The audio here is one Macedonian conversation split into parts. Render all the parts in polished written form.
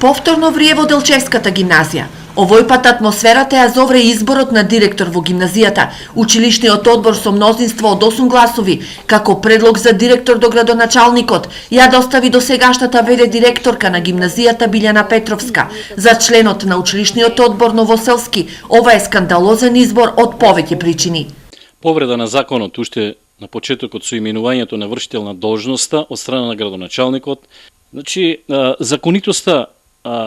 Повторно врие во Делчевската гимназија. Овој пат атмосферата ја зовре изборот на директор во гимназијата. Училишниот одбор со мнозинство од 8 гласови, како предлог за директор до градоначалникот, ја достави до сегашната ВД директорка на гимназијата Билјана Петровска. За членот на училишниот одбор Новоселски, ова е скандалозен избор од повеќе причини. Повреда на законот уште на почетокот со именувањето на вршител на должноста од страна на градоначалникот. Значи, законитоста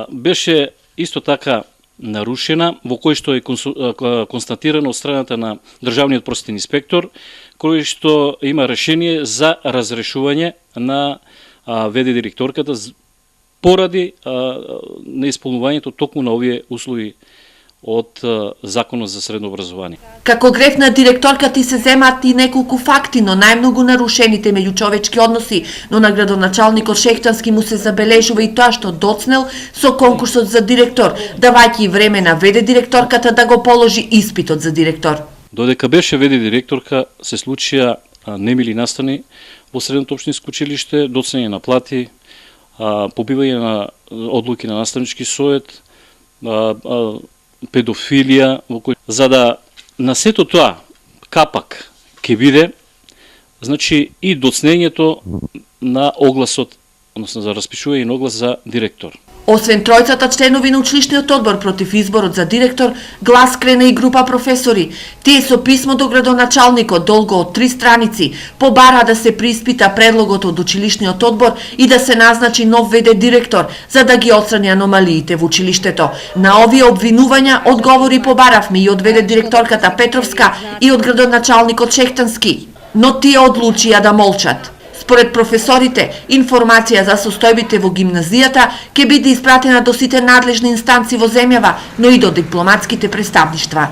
беше исто така нарушена, во кој што е констатирано од страната на државниот просветен инспектор, кој што има решение за разрешување на ВД директорката поради неисполнувањето токму на овие услови од Законот за средно образование. Како греф на директорката се земаат и неколку факти, но најмногу нарушените меѓучовечки односи, но на градоначалникот Шехтански му се забележува и тоа што доцнел со конкурсот за директор, давајќи време на ВД директорката да го положи испитот за директор. Додека беше ВД директорка, се случија немили настани во средното општинско училиште, доцнење на плати, побивање на одлуки на наставнички совет, педофилија, за да на сето тоа капак ќе биде, значи и доцнењето на огласот, односно за распишување на оглас за директор. Освен тројцата членови на училишниот одбор против изборот за директор, глас крена и група професори. Тие со писмо до градоначалникот долго од 3 страници побара да се приспита предлогот од училишниот одбор и да се назначи нов ВД директор за да ги отстрани аномалиите во училиштето. На овие обвинувања одговори побаравме и од ВД директорката Петровска и од градоначалникот Шехтански, но тие одлучија да молчат. Според професорите, информација за состојбите во гимназијата ќе биде испратена до сите надлежни инстанци во земјава, но и до дипломатските представништва.